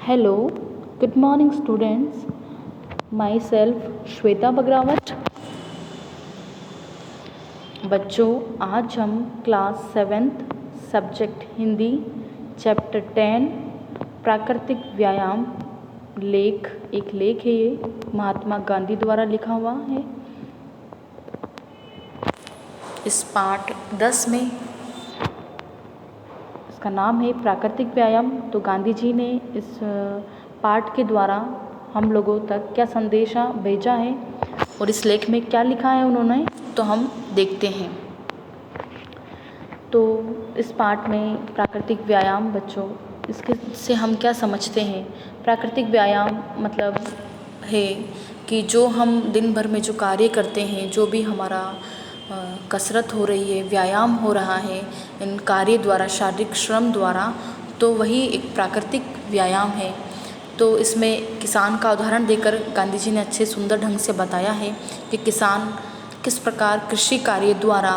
Hello, good morning students. Myself Shweta बगरावत। बच्चों, आज हम class 7th subject Hindi chapter 10 प्राकृतिक व्यायाम एक लेख है, ये महात्मा गांधी द्वारा लिखा हुआ है। इस पाठ 10 में इसका नाम है प्राकृतिक व्यायाम। तो गांधी जी ने इस पाठ के द्वारा हम लोगों तक क्या संदेशा भेजा है और इस लेख में क्या लिखा है उन्होंने, तो हम देखते हैं। तो इस पाठ में प्राकृतिक व्यायाम बच्चों, इसके से हम क्या समझते हैं। प्राकृतिक व्यायाम मतलब है कि जो हम दिन भर में जो कार्य करते हैं, जो भी हमारा कसरत हो रही है, व्यायाम हो रहा है इन कार्य द्वारा, शारीरिक श्रम द्वारा, तो वही एक प्राकृतिक व्यायाम है। तो इसमें किसान का उदाहरण देकर गांधी जी ने अच्छे सुंदर ढंग से बताया है कि किसान किस प्रकार कृषि कार्य द्वारा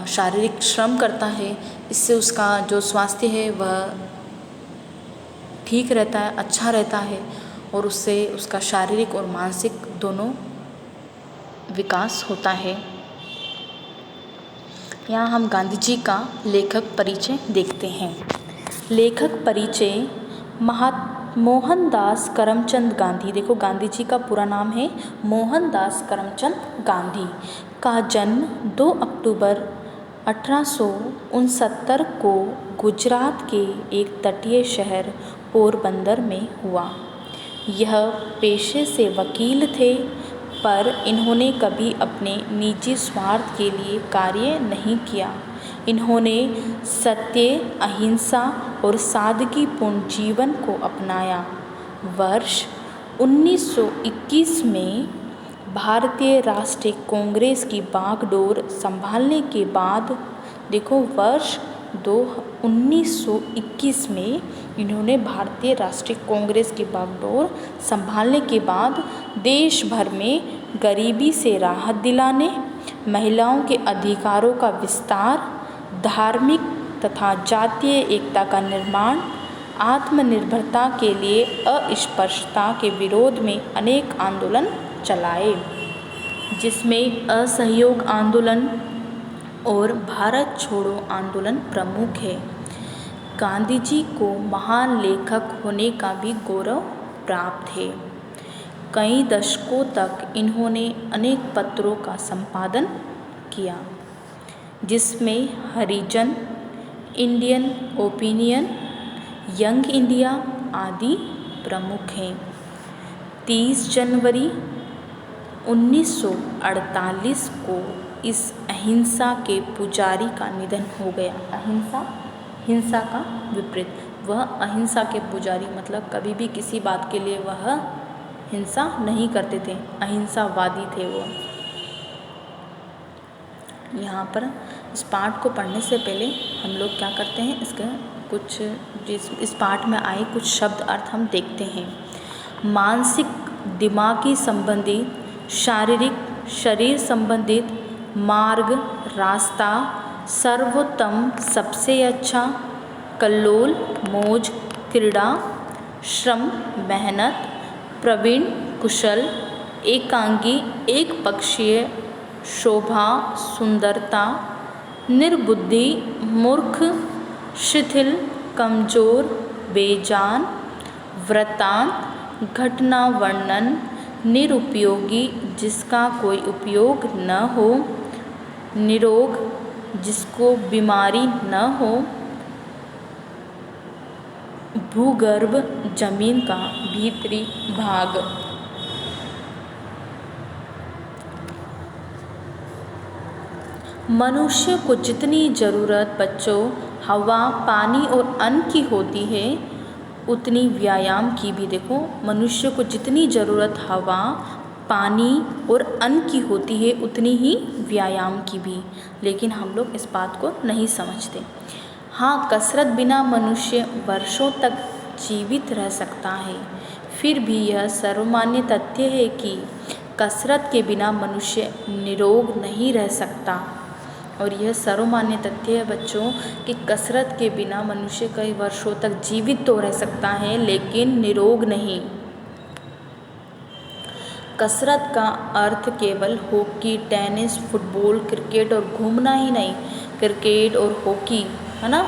शारीरिक श्रम करता है, इससे उसका जो स्वास्थ्य है वह ठीक रहता है, अच्छा रहता है और उससे उसका शारीरिक और मानसिक दोनों विकास होता है। यहाँ हम गांधी जी का लेखक परिचय देखते हैं। लेखक परिचय मोहनदास करमचंद गांधी। देखो, गांधी जी का पूरा नाम है मोहनदास करमचंद गांधी का जन्म 2 अक्टूबर 1869 को गुजरात के एक तटीय शहर पोरबंदर में हुआ। यह पेशे से वकील थे, पर इन्होंने कभी अपने निजी स्वार्थ के लिए कार्य नहीं किया। इन्होंने सत्य, अहिंसा और सादगीपूर्ण जीवन को अपनाया। वर्ष 1921 में भारतीय राष्ट्रीय कांग्रेस की बागडोर संभालने के बाद, देखो, वर्ष 1921 में इन्होंने भारतीय राष्ट्रीय कांग्रेस की बागडोर संभालने के बाद देश भर में गरीबी से राहत दिलाने, महिलाओं के अधिकारों का विस्तार, धार्मिक तथा जातीय एकता का निर्माण, आत्मनिर्भरता के लिए अस्पृश्यता के विरोध में अनेक आंदोलन चलाए, जिसमें असहयोग आंदोलन और भारत छोड़ो आंदोलन प्रमुख है। गांधी जी को महान लेखक होने का भी गौरव प्राप्त है। कई दशकों तक इन्होंने अनेक पत्रों का संपादन किया, जिसमें हरिजन, इंडियन ओपिनियन, यंग इंडिया आदि प्रमुख हैं। 30 जनवरी 1948 को इस अहिंसा के पुजारी का निधन हो गया। अहिंसा, हिंसा का विपरीत, वह अहिंसा के पुजारी मतलब कभी भी किसी बात के लिए वह हिंसा नहीं करते थे, अहिंसावादी थे वो। यहाँ पर इस पाठ को पढ़ने से पहले हम लोग क्या करते हैं, इसका कुछ इस पाठ में आए कुछ शब्द अर्थ हम देखते हैं। मानसिक, दिमागी संबंधित, शारीरिक, शरीर संबंधित, मार्ग, रास्ता, सर्वोत्तम, सबसे अच्छा, कल्लोल, मौज, क्रीड़ा, श्रम, मेहनत, प्रवीण, कुशल, एकांगी, एक पक्षीय, शोभा, सुंदरता, निर्बुद्धि, मूर्ख, शिथिल, कमजोर, बेजान, वृत्तांत, घटना वर्णन, निरुपयोगी, जिसका कोई उपयोग न हो, निरोग, जिसको बीमारी न हो, भूगर्भ, जमीन का भीतरी भाग। मनुष्य को जितनी ज़रूरत बच्चों हवा, पानी और अन्न की होती है, उतनी व्यायाम की भी। देखो, मनुष्य को जितनी ज़रूरत हवा, पानी और अन्न की होती है, उतनी ही व्यायाम की भी, लेकिन हम लोग इस बात को नहीं समझते। हाँ, कसरत बिना मनुष्य वर्षों तक जीवित रह सकता है, फिर भी यह सर्वमान्य तथ्य है कि कसरत के बिना मनुष्य निरोग नहीं रह सकता। और यह सर्वमान्य तथ्य है बच्चों कि कसरत के बिना मनुष्य कई वर्षों तक जीवित तो रह सकता है लेकिन निरोग नहीं। कसरत का अर्थ केवल हॉकी, टेनिस, फुटबॉल, क्रिकेट और घूमना ही नहीं, क्रिकेट और हॉकी है ना,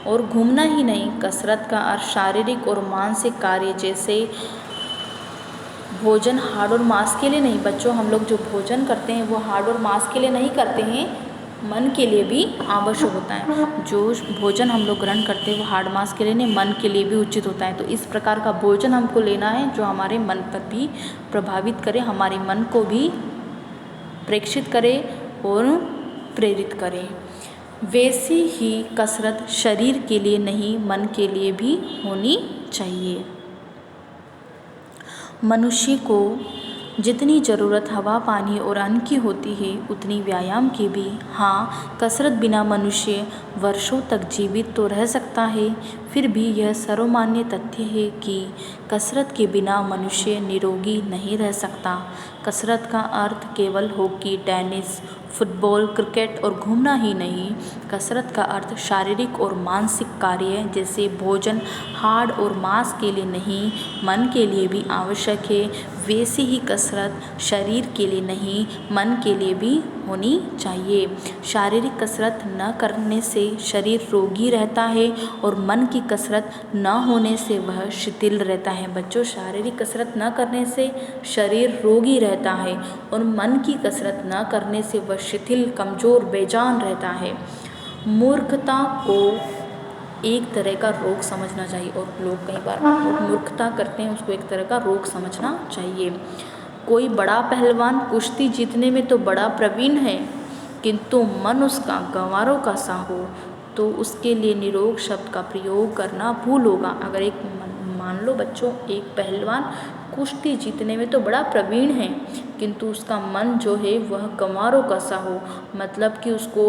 और घूमना ही नहीं। कसरत का अर्थ शारीरिक और मानसिक कार्य जैसे भोजन हाड़ और मांस के लिए नहीं बच्चों, हम लोग जो भोजन करते हैं वो हाड़ और मांस के लिए नहीं करते हैं, मन के लिए भी आवश्यक होता है। जो भोजन हम लोग ग्रहण करते हैं वो हाड़ मांस के लिए नहीं, मन के लिए भी उचित होता है। तो इस प्रकार का भोजन हमको लेना है जो हमारे मन पर भी प्रभावित करे, हमारे मन को भी प्रेक्षित करे और प्रेरित करे। वैसी ही कसरत शरीर के लिए नहीं, मन के लिए भी होनी चाहिए। मनुष्य को जितनी ज़रूरत हवा, पानी और अन्न की होती है उतनी व्यायाम की भी। हाँ, कसरत बिना मनुष्य वर्षों तक जीवित तो रह सकता है, फिर भी यह सर्वमान्य तथ्य है कि कसरत के बिना मनुष्य निरोगी नहीं रह सकता। कसरत का अर्थ केवल हॉकी, टेनिस, फुटबॉल, क्रिकेट और घूमना ही नहीं, कसरत का अर्थ शारीरिक और मानसिक कार्य जैसे भोजन हाड़ और मांस के लिए नहीं, मन के लिए भी आवश्यक है। वैसी ही कसरत शरीर के लिए नहीं, मन के लिए भी होनी चाहिए। शारीरिक कसरत न करने से शरीर रोगी रहता है और मन की कसरत न होने से वह शिथिल रहता है। बच्चों, शारीरिक कसरत न करने से शरीर रोगी रहता है और मन की कसरत न करने से वह शिथिल, कमज़ोर, बेजान रहता है। मूर्खता को एक तरह का रोग समझना चाहिए, और लोग कई बार मूर्खता करते हैं, उसको एक तरह का रोग समझना चाहिए। कोई बड़ा पहलवान कुश्ती जीतने में तो बड़ा प्रवीण है, किंतु मन उसका गंवारों का सा हो तो उसके लिए निरोग शब्द का प्रयोग करना भूल होगा। अगर एक मान लो बच्चों, एक पहलवान कुश्ती जीतने में तो बड़ा प्रवीण है, किंतु उसका मन जो है वह गंवारों का सा हो, मतलब कि उसको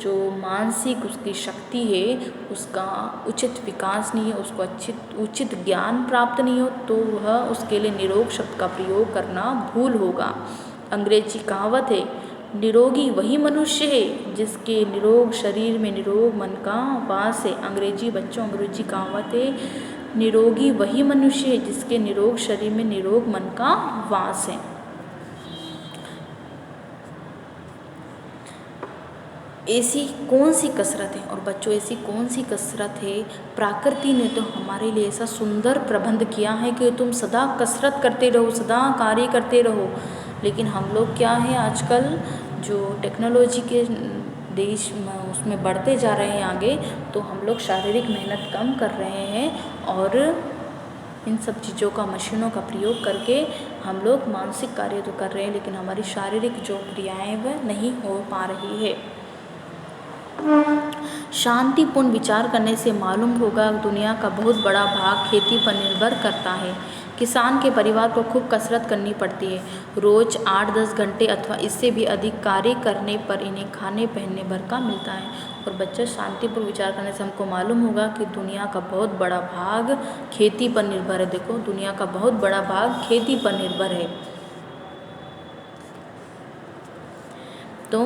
जो मानसिक उसकी शक्ति है उसका उचित विकास नहीं है, उसको उचित ज्ञान प्राप्त नहीं हो, तो वह उसके लिए निरोग शब्द का प्रयोग करना भूल होगा। अंग्रेजी कहावत है, निरोगी वही मनुष्य है जिसके निरोग शरीर में निरोग मन का वास है। अंग्रेजी बच्चों, अंग्रेजी कहावत है, निरोगी वही मनुष्य है जिसके निरोग शरीर में निरोग मन का वास है। ऐसी कौन सी कसरत है, और बच्चों ऐसी कौन सी कसरत है, प्रकृति ने तो हमारे लिए ऐसा सुंदर प्रबंध किया है कि तुम सदा कसरत करते रहो, सदा कार्य करते रहो। लेकिन हम लोग क्या है, आजकल जो टेक्नोलॉजी के देश में उसमें बढ़ते जा रहे हैं आगे, तो हम लोग शारीरिक मेहनत कम कर रहे हैं और इन सब चीज़ों का, मशीनों का प्रयोग करके हम लोग मानसिक कार्य तो कर रहे हैं, लेकिन हमारी शारीरिक जो क्रियाएं वह नहीं हो पा रही है। शांतिपूर्ण विचार करने से मालूम होगा दुनिया का बहुत बड़ा भाग खेती पर निर्भर करता है। किसान के परिवार को खूब कसरत करनी पड़ती है। रोज़ 8-10 घंटे अथवा इससे भी अधिक कार्य करने पर इन्हें खाने पहनने भर का मिलता है। और बच्चे, शांतिपूर्ण विचार करने से हमको मालूम होगा कि दुनिया का बहुत बड़ा भाग खेती पर निर्भर है। देखो, दुनिया का बहुत बड़ा भाग खेती पर निर्भर है। तो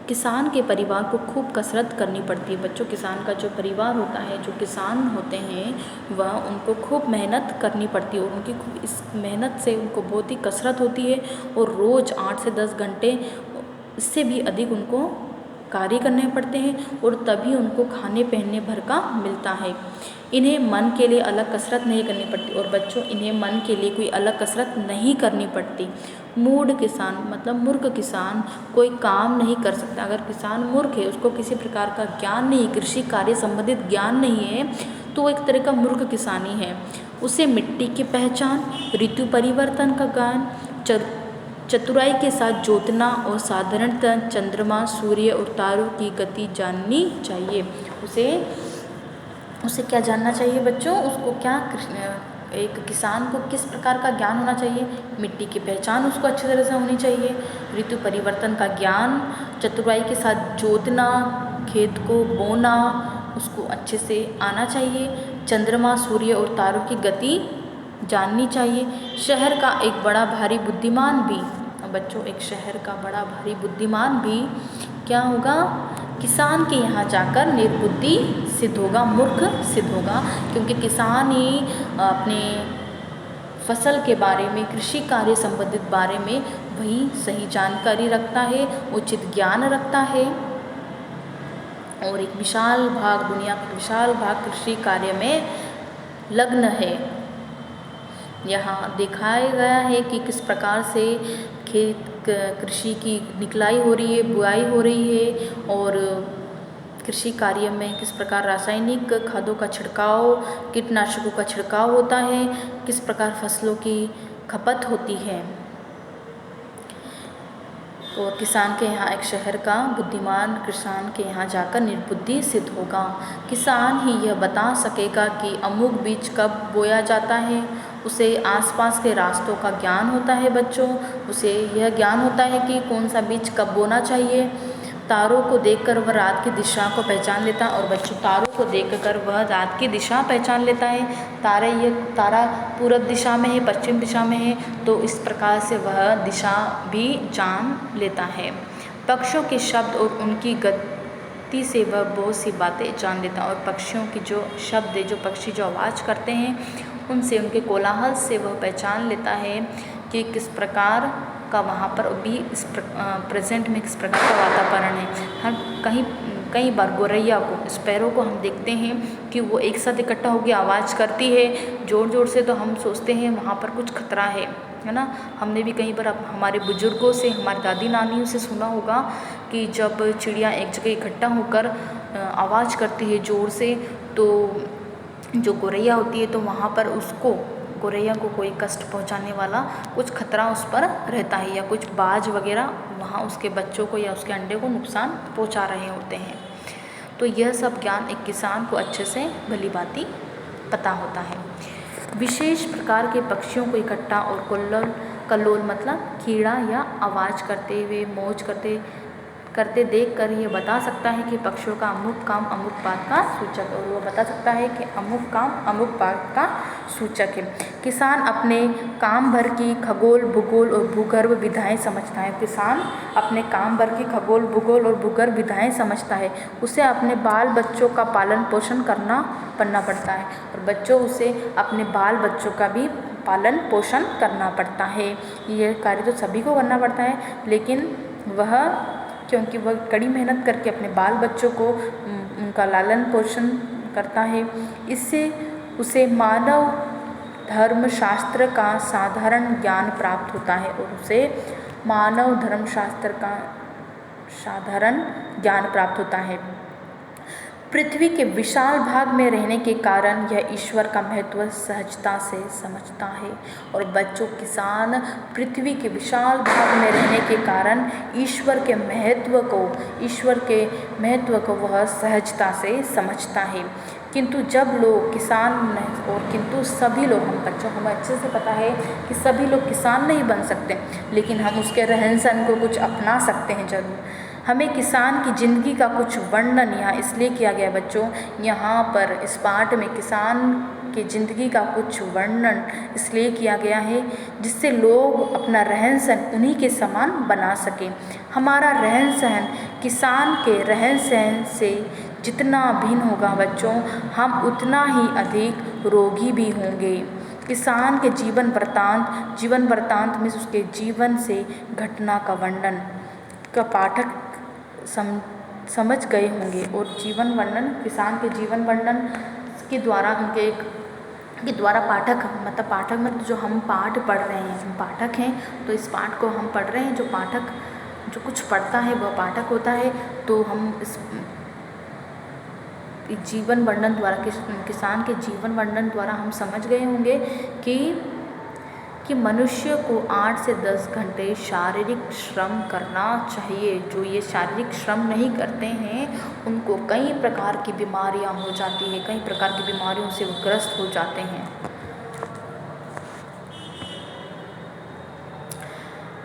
किसान के परिवार को खूब कसरत करनी पड़ती है। बच्चों, किसान का जो परिवार होता है, जो किसान होते हैं वह उनको खूब मेहनत करनी पड़ती है और उनकी खूब इस मेहनत से उनको बहुत ही कसरत होती है और रोज़ 8 से 10 घंटे, इससे भी अधिक उनको कार्य करने पड़ते हैं और तभी उनको खाने पहनने भर का मिलता है। इन्हें मन के लिए अलग कसरत नहीं करनी पड़ती। और बच्चों, इन्हें मन के लिए कोई अलग कसरत नहीं करनी पड़ती। मूढ़ किसान मतलब मूर्ख किसान कोई काम नहीं कर सकता। अगर किसान मूर्ख है, उसको किसी प्रकार का ज्ञान नहीं, कृषि कार्य संबंधित ज्ञान नहीं है, तो वो एक तरह का मूर्ख किसानी है। उसे मिट्टी की पहचान, ऋतु परिवर्तन का ज्ञान, चतुराई के साथ जोतना और साधारणतः चंद्रमा, सूर्य और तारों की गति जाननी चाहिए। उसे क्या जानना चाहिए बच्चों? उसको क्या, एक किसान को किस प्रकार का ज्ञान होना चाहिए? मिट्टी की पहचान उसको अच्छी तरह से होनी चाहिए, ऋतु परिवर्तन का ज्ञान, चतुराई के साथ जोतना, खेत को बोना उसको अच्छे से आना चाहिए, चंद्रमा, सूर्य और तारों की गति जाननी चाहिए। शहर का एक बड़ा भारी बुद्धिमान भी, बच्चों, एक शहर का बड़ा भारी बुद्धिमान भी क्या होगा, किसान के यहाँ जाकर निर्बुद्धि सिद्ध होगा, मूर्ख सिद्ध होगा, क्योंकि किसान ही अपने फसल के बारे में, कृषि कार्य संबंधित बारे में वही सही जानकारी रखता है, उचित ज्ञान रखता है और एक विशाल भाग, दुनिया का विशाल भाग कृषि कार्य में लग्न है। यहाँ दिखाया गया है कि किस प्रकार से खेत कृषि की निकलाई हो रही है, बुआई हो रही है और कृषि कार्य में किस प्रकार रासायनिक खादों का छिड़काव, कीटनाशकों का छिड़काव होता है, किस प्रकार फसलों की खपत होती है। और किसान के यहाँ, एक शहर का बुद्धिमान किसान के यहाँ जाकर निर्बुद्धि सिद्ध होगा। किसान ही यह बता सकेगा कि अमुक बीज कब बोया जाता है। उसे आसपास के रास्तों का ज्ञान होता है बच्चों, उसे यह ज्ञान होता है कि कौन सा बीज कब बोना चाहिए। तारों को देखकर वह रात की दिशा को पहचान लेता है। और बच्चों, तारों को देखकर वह रात की दिशा पहचान लेता है। ये तारा पूरब दिशा में है, पश्चिम दिशा में है, तो इस प्रकार से वह दिशा भी जान लेता है। पक्षियों के शब्द और उनकी गति से वह बहुत सी बातें जान लेता है। और पक्षियों की जो शब्द है, जो पक्षी जो आवाज़ करते हैं, उनसे, उनके कोलाहल से वह पहचान लेता है कि किस प्रकार का वहाँ पर भी इस प्रेजेंट में किस प्रकार का वातावरण है। हम कई बार गौरैया को, स्पैरो को हम देखते हैं कि वो एक साथ इकट्ठा होकर आवाज़ करती है ज़ोर ज़ोर से, तो हम सोचते हैं वहाँ पर कुछ खतरा है ना। हमने भी कई बार हमारे बुजुर्गों से, हमारी दादी नानियों से सुना होगा कि जब चिड़िया एक जगह इकट्ठा होकर आवाज़ करती है ज़ोर से, तो जो गौरैया होती है तो वहाँ पर उसको, गौरैया को कोई कष्ट पहुंचाने वाला कुछ खतरा उस पर रहता है, या कुछ बाज वगैरह वहाँ उसके बच्चों को या उसके अंडे को नुकसान पहुंचा रहे होते हैं। तो यह सब ज्ञान एक किसान को अच्छे से भली भांति पता होता है। विशेष प्रकार के पक्षियों को इकट्ठा और कल्लोल मतलब कीड़ा या आवाज़ करते हुए, मौज करते देख कर यह बता सकता है कि पक्षियों का अमुक काम अमुक बात का सूचक, और वह बता सकता है कि अमुक काम अमुक बात का सूचक है। किसान अपने काम भर की खगोल, भूगोल और भूगर्भ विधाएं समझता है। किसान अपने काम भर की खगोल, भूगोल और भूगर्भ विधाएं समझता है। उसे अपने बाल बच्चों का पालन पोषण करना पड़ता है, और बच्चों उसे अपने बाल बच्चों का भी पालन पोषण करना पड़ता है। यह कार्य तो सभी को करना पड़ता है, लेकिन वह, क्योंकि वह कड़ी मेहनत करके अपने बाल बच्चों को उनका लालन पोषण करता है, इससे उसे मानव धर्मशास्त्र का साधारण ज्ञान प्राप्त होता है, और उसे मानव धर्मशास्त्र का साधारण ज्ञान प्राप्त होता है। पृथ्वी के विशाल भाग में रहने के कारण यह ईश्वर का महत्व सहजता से समझता है। और बच्चों, किसान पृथ्वी के विशाल भाग में रहने के कारण ईश्वर के महत्व को वह सहजता से समझता है। किंतु जब लोग किसान नहीं, और किंतु सभी लोग, हम बच्चों, हमें अच्छे से पता है कि सभी लोग किसान नहीं बन सकते, लेकिन हम उसके रहन सहन को कुछ अपना सकते हैं ज़रूर। हमें किसान की ज़िंदगी का कुछ वर्णन यहाँ इसलिए किया गया है बच्चों, यहाँ पर इस पाठ में किसान की ज़िंदगी का कुछ वर्णन इसलिए किया गया है जिससे लोग अपना रहन सहन उन्हीं के समान बना सकें। हमारा रहन सहन किसान के रहन सहन से जितना भिन्न होगा बच्चों, हम उतना ही अधिक रोगी भी होंगे। किसान के जीवन वृत्तांत में उसके जीवन से घटना का वर्णन का पाठक समझ गए होंगे, और जीवन वर्णन, किसान के जीवन वर्णन के द्वारा पाठक मतलब जो हम पाठ पढ़ रहे हैं, हम पाठक हैं, तो इस पाठ को हम पढ़ रहे हैं, जो पाठक जो कुछ पढ़ता है वह पाठक होता है। तो हम इस जीवन वर्णन द्वारा, किसान के जीवन वर्णन द्वारा हम समझ गए होंगे कि मनुष्य को 8 से 10 घंटे शारीरिक श्रम करना चाहिए। जो ये शारीरिक श्रम नहीं करते हैं उनको कई प्रकार की बीमारियां हो जाती है, कई प्रकार की बीमारियों से वो ग्रस्त हो जाते हैं।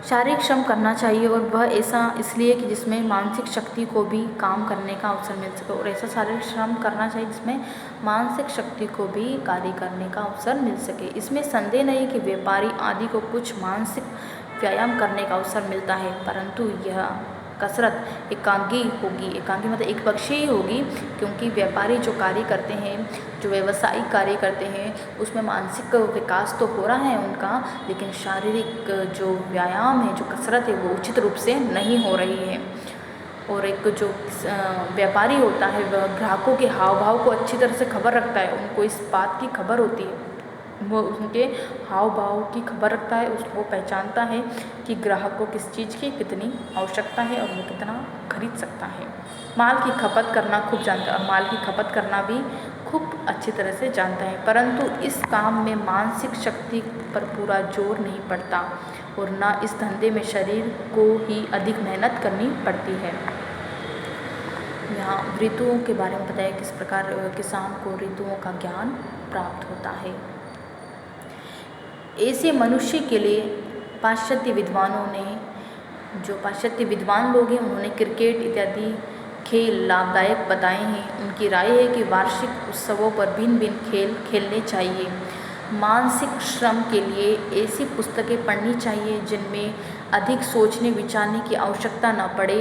शारीरिक श्रम करना चाहिए, और वह ऐसा इसलिए कि जिसमें मानसिक शक्ति को भी काम करने का अवसर मिल सके, और ऐसा शारीरिक श्रम करना चाहिए जिसमें मानसिक शक्ति को भी कार्य करने का अवसर मिल सके। इसमें संदेह नहीं कि व्यापारी आदि को कुछ मानसिक व्यायाम करने का अवसर मिलता है, परंतु यह कसरत एकांगी होगी। एकांगी मतलब एक पक्षीय ही होगी, क्योंकि व्यापारी जो कार्य करते हैं, जो व्यवसायिक कार्य करते हैं, उसमें मानसिक विकास तो हो रहा है उनका, लेकिन शारीरिक जो व्यायाम है, जो कसरत है, वो उचित रूप से नहीं हो रही है। और एक जो व्यापारी होता है वह ग्राहकों के हाव भाव को अच्छी तरह से खबर रखता है, उनको इस बात की खबर होती है, वो उनके हाव भाव की खबर रखता है, उसको पहचानता है कि ग्राहक को किस चीज़ की कितनी आवश्यकता है और वो कितना खरीद सकता है। माल की खपत करना खूब जानता है, और माल की खपत करना भी खूब अच्छी तरह से जानता है, परंतु इस काम में मानसिक शक्ति पर पूरा जोर नहीं पड़ता और ना इस धंधे में शरीर को ही अधिक मेहनत करनी पड़ती है। यहाँ ऋतुओं के बारे में बताया किस प्रकार किसान को ऋतुओं का ज्ञान प्राप्त होता है। ऐसे मनुष्य के लिए पाश्चात्य विद्वानों ने, जो पाश्चात्य विद्वान लोग हैं, उन्होंने क्रिकेट इत्यादि खेल लाभदायक बताए हैं। उनकी राय है कि वार्षिक उत्सवों पर भिन्न भिन्न खेल खेलने चाहिए। मानसिक श्रम के लिए ऐसी पुस्तकें पढ़नी चाहिए जिनमें अधिक सोचने विचारने की आवश्यकता न पड़े।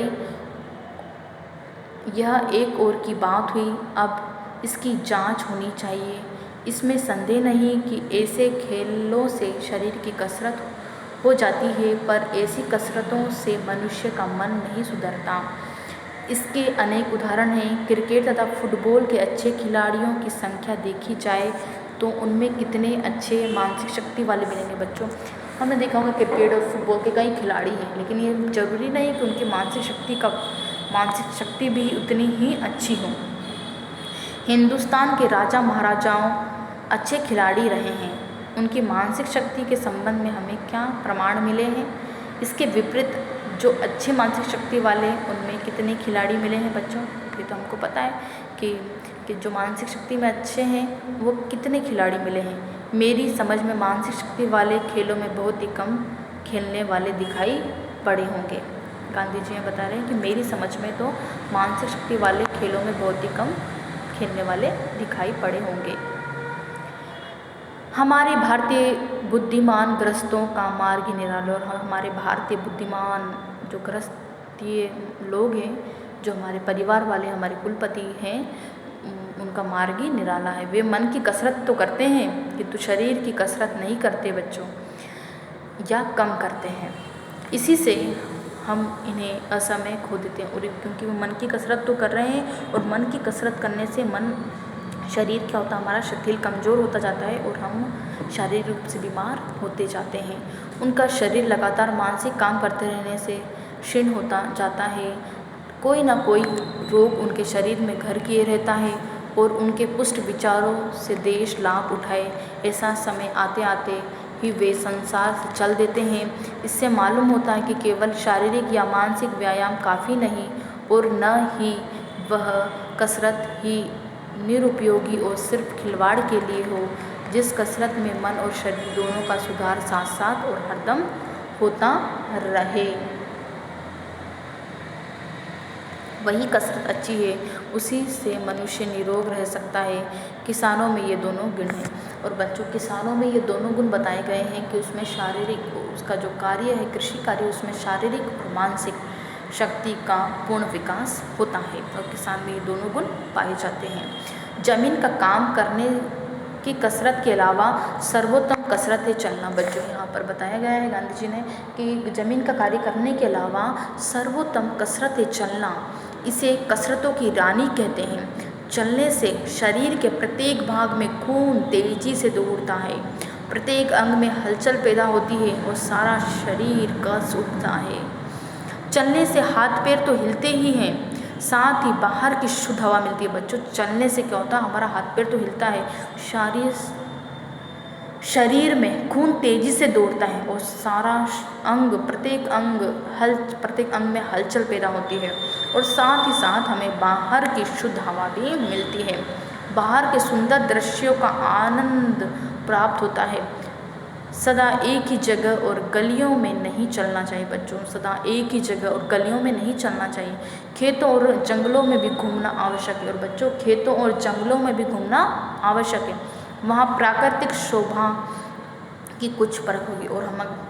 यह एक और की बात हुई, अब इसकी जांच होनी चाहिए। इसमें संदेह नहीं कि ऐसे खेलों से शरीर की कसरत हो जाती है, पर ऐसी कसरतों से मनुष्य का मन नहीं सुधरता। इसके अनेक उदाहरण हैं। क्रिकेट तथा फुटबॉल के अच्छे खिलाड़ियों की संख्या देखी जाए तो उनमें कितने अच्छे मानसिक शक्ति वाले मिलेंगे। बच्चों, हमने देखा होगा क्रिकेट और फुटबॉल के कई खिलाड़ी हैं, लेकिन ये जरूरी नहीं कि उनकी मानसिक शक्ति भी उतनी ही अच्छी हो। हिंदुस्तान के राजा महाराजाओं अच्छे खिलाड़ी रहे हैं, उनकी मानसिक शक्ति के संबंध में हमें क्या प्रमाण मिले हैं? इसके विपरीत जो अच्छे मानसिक शक्ति वाले, उनमें कितने खिलाड़ी मिले हैं बच्चों? ये तो हमको पता है कि जो मानसिक शक्ति में अच्छे हैं वो कितने खिलाड़ी मिले हैं। मेरी समझ में मानसिक शक्ति वाले खेलों में बहुत ही कम खेलने वाले दिखाई पड़े होंगे। गांधी जी बता रहे हैं कि मेरी समझ में तो मानसिक शक्ति वाले खेलों में बहुत ही कम खेलने वाले दिखाई पड़े होंगे। हमारे भारतीय बुद्धिमान ग्रस्तों का मार्ग ही निराला, और हमारे भारतीय बुद्धिमान जो ग्रस्तीय लोग हैं, जो हमारे परिवार वाले, हमारे कुलपति हैं, उनका मार्ग ही निराला है। वे मन की कसरत तो करते हैं किंतु शरीर की कसरत नहीं करते बच्चों, या कम करते हैं। इसी से हम इन्हें असमय खो देते हैं, और क्योंकि वो मन की कसरत तो कर रहे हैं, और मन की कसरत करने से शरीर क्या होता है, हमारा शिथिल कमज़ोर होता जाता है और हम शारीरिक रूप से बीमार होते जाते हैं। उनका शरीर लगातार मानसिक काम करते रहने से क्षीण होता जाता है। कोई ना कोई रोग उनके शरीर में घर किए रहता है और उनके पुष्ट विचारों से देश लाभ उठाए, ऐसा समय आते आते ही वे संसार से चल देते हैं। इससे मालूम होता है कि केवल शारीरिक या मानसिक व्यायाम काफ़ी नहीं, और न ही वह कसरत ही निरुपयोगी और सिर्फ खिलवाड़ के लिए हो। जिस कसरत में मन और शरीर दोनों का सुधार साथ साथ और हरदम होता रहे, वही कसरत अच्छी है, उसी से मनुष्य निरोग रह सकता है। किसानों में ये दोनों गुण हैं, और बच्चों किसानों में ये दोनों गुण बताए गए हैं कि उसमें शारीरिक, उसका जो कार्य है कृषि कार्य, उसमें शारीरिक और मानसिक शक्ति का पूर्ण विकास होता है, और किसान में ये दोनों गुण पाए जाते हैं। जमीन का काम करने की कसरत के अलावा सर्वोत्तम कसरत है चलना। बच्चों, यहाँ पर बताया गया है गांधी जी ने कि जमीन का कार्य करने के अलावा सर्वोत्तम कसरत है चलना। इसे कसरतों की रानी कहते हैं। चलने से शरीर के प्रत्येक भाग में खून तेजी से दौड़ता है, प्रत्येक अंग में हलचल पैदा होती है और सारा शरीर कस उठता है। चलने से हाथ पैर तो हिलते ही हैं, साथ ही बाहर की शुद्ध हवा मिलती है। बच्चों, चलने से क्या होता है, हमारा हाथ पैर तो हिलता है, शरीर में खून तेजी से दौड़ता है और सारा अंग, प्रत्येक अंग में हलचल पैदा होती है, और साथ ही साथ हमें बाहर की शुद्ध हवा भी मिलती है। बाहर के सुंदर दृश्यों का आनंद प्राप्त होता है। सदा एक ही जगह और गलियों में नहीं चलना चाहिए बच्चों, सदा एक ही जगह और गलियों में नहीं चलना चाहिए। खेतों और जंगलों में भी घूमना आवश्यक है, और बच्चों खेतों और जंगलों में भी घूमना आवश्यक है। वहाँ प्राकृतिक शोभा की कुछ फर्क होगी। और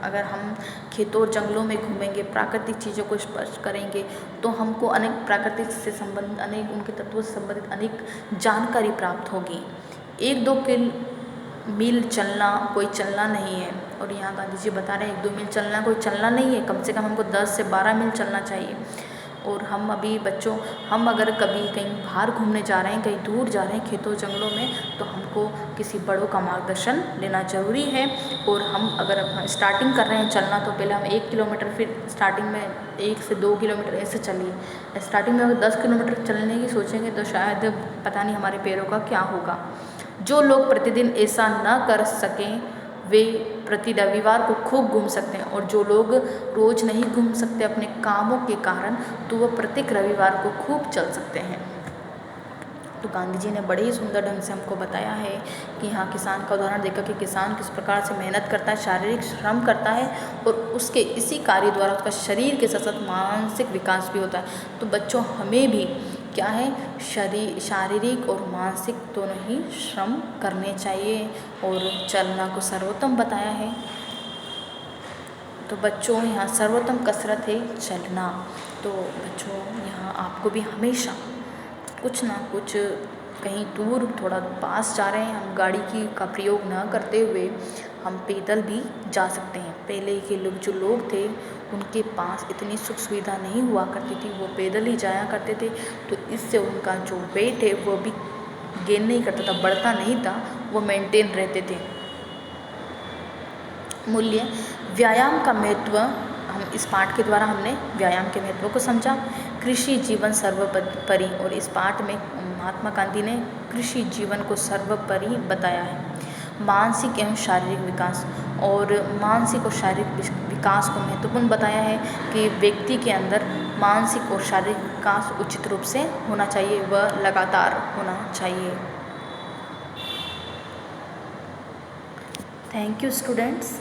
अगर हम खेतों और जंगलों में घूमेंगे, प्राकृतिक चीज़ों को स्पर्श करेंगे, तो हमको अनेक प्राकृतिक से संबंधित, अनेक उनके तत्वों से संबंधित अनेक जानकारी प्राप्त होगी। 1-2 मील चलना कोई चलना नहीं है, और यहाँ गांधी जी बता रहे हैं 1-2 मील चलना कोई चलना नहीं है, कम से कम हमको 10 से 12 मील चलना चाहिए। और हम अभी बच्चों, हम अगर कभी कहीं बाहर घूमने जा रहे हैं, कहीं दूर जा रहे हैं खेतों जंगलों में, तो हमको किसी बड़ों का मार्गदर्शन लेना ज़रूरी है। और हम अगर स्टार्टिंग कर रहे हैं चलना, तो पहले हम 1 किलोमीटर, फिर स्टार्टिंग में 1 से 2 किलोमीटर ऐसे चलिए। स्टार्टिंग में अगर 10 किलोमीटर चलने की सोचेंगे तो शायद पता नहीं हमारे पैरों का क्या होगा। जो लोग प्रतिदिन ऐसा न कर सकें वे प्रति रविवार को खूब घूम सकते हैं, और जो लोग रोज़ नहीं घूम सकते अपने कामों के कारण, तो वो प्रत्येक रविवार को खूब चल सकते हैं। तो गांधी जी ने बड़े ही सुंदर ढंग से हमको बताया है कि हाँ, किसान का उदाहरण देकर कि किसान किस प्रकार से मेहनत करता है, शारीरिक श्रम करता है, और उसके इसी कार्य द्वारा उसका शरीर के साथ साथ मानसिक विकास भी होता है। तो बच्चों, हमें भी क्या है, शारीरिक और मानसिक दोनों ही श्रम करने चाहिए, और चलना को सर्वोत्तम बताया है। तो बच्चों, यहाँ सर्वोत्तम कसरत है चलना। तो बच्चों, यहाँ आपको भी हमेशा कुछ ना कुछ, कहीं दूर थोड़ा पास जा रहे हैं, हम गाड़ी का प्रयोग न करते हुए हम पैदल भी जा सकते हैं। पहले के जो लोग थे, उनके पास इतनी सुख सुविधा नहीं हुआ करती थी, वो पैदल ही जाया करते थे, तो इससे उनका जो वेट है वो भी गेन नहीं करता था, बढ़ता नहीं था, वो मेंटेन रहते थे। मूल्य व्यायाम का महत्व, हम इस पाठ के द्वारा हमने व्यायाम के महत्व को समझा। कृषि जीवन सर्वोपरि, और इस पाठ में महात्मा गांधी ने कृषि जीवन को सर्वोपरि बताया है। मानसिक एवं शारीरिक विकास, और मानसिक और शारीरिक विकास को महत्वपूर्ण बताया है कि व्यक्ति के अंदर मानसिक और शारीरिक विकास उचित रूप से होना चाहिए, वह लगातार होना चाहिए। Thank you students.